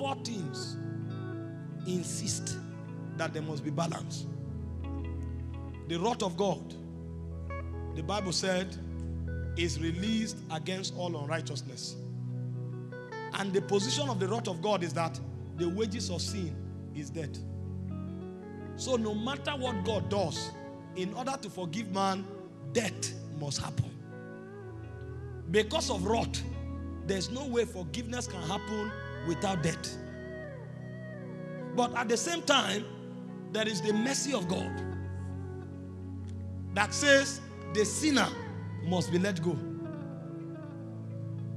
4 things insist that there must be balance. The wrath of God, the Bible said, is released against all unrighteousness. And the position of the wrath of God is that the wages of sin is death. So no matter what God does, in order to forgive man, death must happen. Because of wrath, there's no way forgiveness can happen without death. But at the same time, there is the mercy of God that says the sinner must be let go.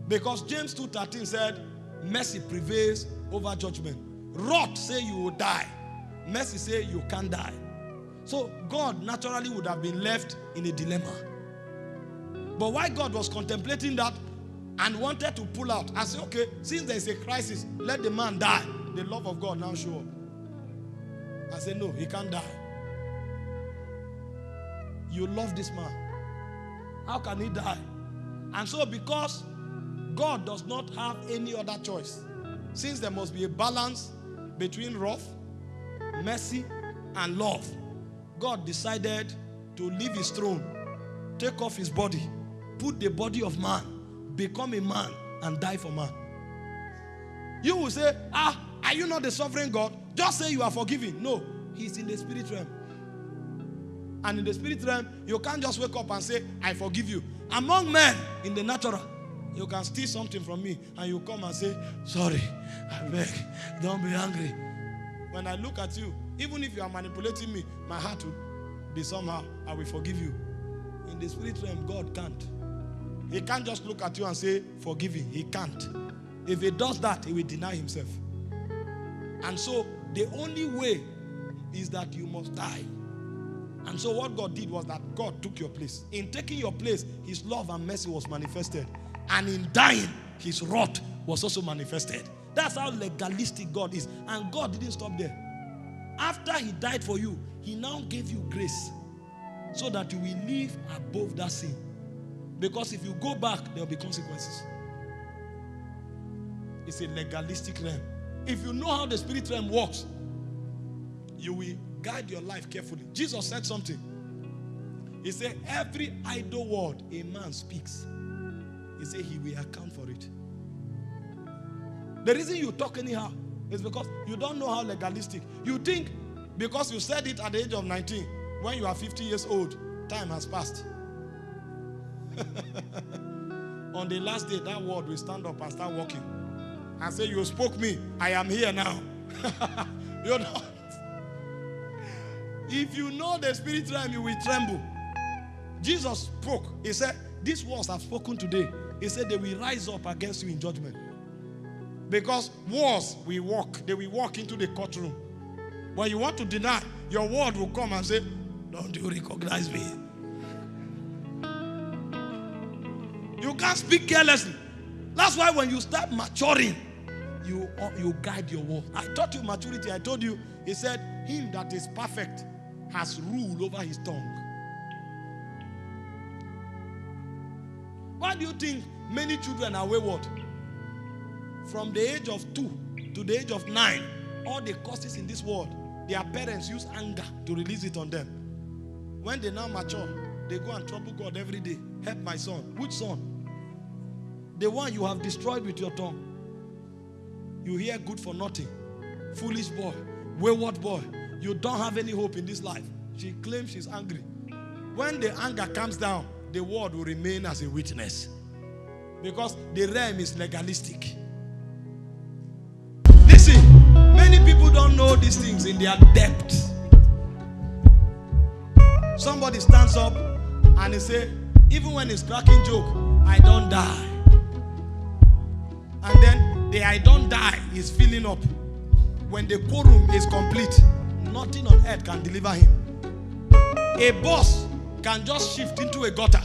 Because James 2:13 said, mercy prevails over judgment. Wrath say you will die. Mercy say you can't die. So God naturally would have been left in a dilemma. But why God was contemplating that and wanted to pull out and say, okay, since there is a crisis, let the man die. The love of God now show up. I said, no, he can't die. You love this man. How can he die? And so because God does not have any other choice, since there must be a balance between wrath, mercy, and love, God decided to leave his throne, take off his body, put the body of man, become a man, and die for man. You will say, are you not the sovereign God? Just say you are forgiven. No, he's in the spirit realm. And in the spirit realm, you can't just wake up and say, I forgive you. Among men, in the natural, you can steal something from me and you come and say, sorry, I beg, don't be angry. When I look at you, even if you are manipulating me, my heart will be somehow, I will forgive you. In the spirit realm, God can't. He can't just look at you and say, forgive him. He can't. If he does that, he will deny himself. And so, the only way is that you must die. And so what God did was that God took your place. In taking your place, his love and mercy was manifested. And in dying, his wrath was also manifested. That's how legalistic God is. And God didn't stop there. After he died for you, he now gave you grace so that you will live above that sin. Because if you go back, there will be consequences. It's a legalistic realm. If you know how the spirit realm works, you will guide your life carefully. Jesus said something. He said, every idle word a man speaks, he said he will account for it. The reason you talk anyhow is because you don't know how legalistic. You think because you said it at the age of 19, when you are 50 years old, time has passed. On the last day, that word will stand up and start walking and say, you spoke me, I am here now. You know, if you know the spirit realm, you will tremble. Jesus spoke. He said, these words I've spoken today. He said they will rise up against you in judgment. Because wars will walk. They will walk into the courtroom. When you want to deny, your word will come and say, don't you recognize me? You can't speak carelessly. That's why when you start maturing, you guide your word. I taught you maturity. I told you, he said, him that is perfect has rule over his tongue. Why do you think many children are wayward? From the age of 2 to the age of 9, all the causes in this world, their parents use anger to release it on them. When they now mature, they go and trouble God every day. Help my son. Which son? The one you have destroyed with your tongue. You hear good for nothing. Foolish boy. Wayward boy. You don't have any hope in this life. She claims she's angry. When the anger comes down, the word will remain as a witness. Because the realm is legalistic. Listen, many people don't know these things in their depth. Somebody stands up and he say, even when he's cracking joke, I don't die. And then the I don't die is filling up. When the quorum is complete, nothing on earth can deliver him. A boss can just shift into a gutter.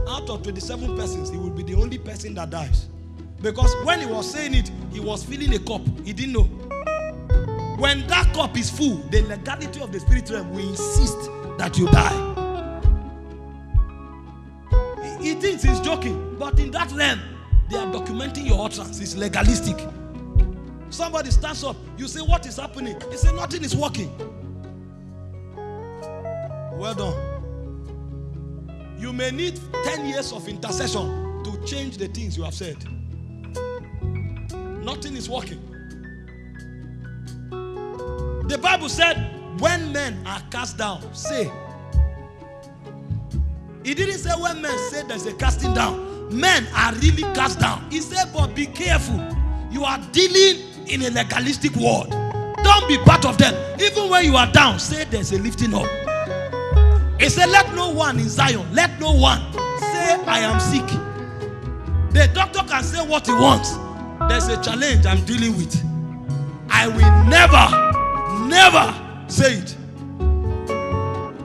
Out of 27 persons, he will be the only person that dies. Because when he was saying it, he was filling a cup. He didn't know. When that cup is full, the legality of the spirit realm will insist that you die. He thinks he's joking, but in that realm, they are documenting your utterance. It's legalistic. Somebody stands up. You say, what is happening? He said, nothing is working. Well done. You may need 10 years of intercession to change the things you have said. Nothing is working. The Bible said, when men are cast down, say. It didn't say when men say there's a casting down. Men are really cast down. He said, but be careful. You are dealing in a legalistic world. Don't be part of them. Even when you are down, say there's a lifting up. He said, let no one in Zion, let no one say I am sick. The doctor can say what he wants. There's a challenge I'm dealing with. I will never say it.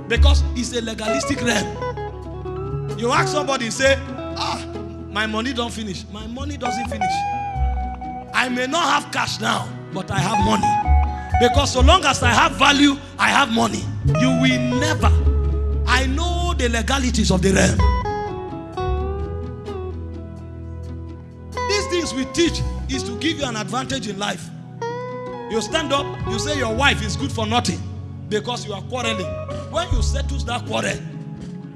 Because it's a legalistic realm. You ask somebody, say, my money don't finish. My money doesn't finish. I may not have cash now, but I have money. Because so long as I have value, I have money. You will never. I know the legalities of the realm. These things we teach is to give you an advantage in life. You stand up, you say your wife is good for nothing because you are quarreling. When you settle that quarrel,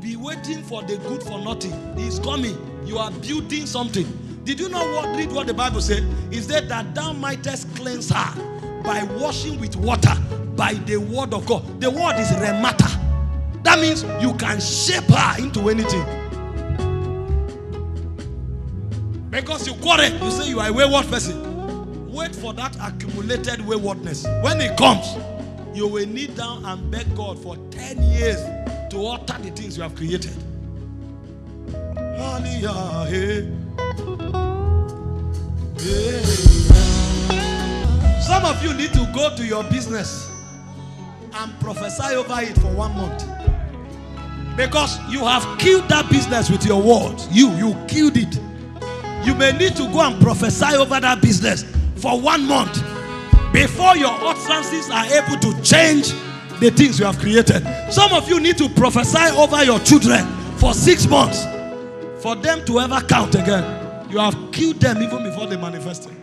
be waiting for the good for nothing. He's coming. You are building something. Did you know read what the Bible said? It said that thou mightest cleanse her by washing with water, by the word of God. The word is remata. That means you can shape her into anything. Because you quarrel, you say you are a wayward person. Wait for that accumulated waywardness. When it comes, you will kneel down and beg God for 10 years to alter the things you have created. Some of you need to go to your business and prophesy over it for 1 month. Because you have killed that business with your words. You killed it. You may need to go and prophesy over that business for 1 month before your utterances are able to change the things you have created. Some of you need to prophesy over your children for 6 months for them to ever count again. You have killed them even before they manifested.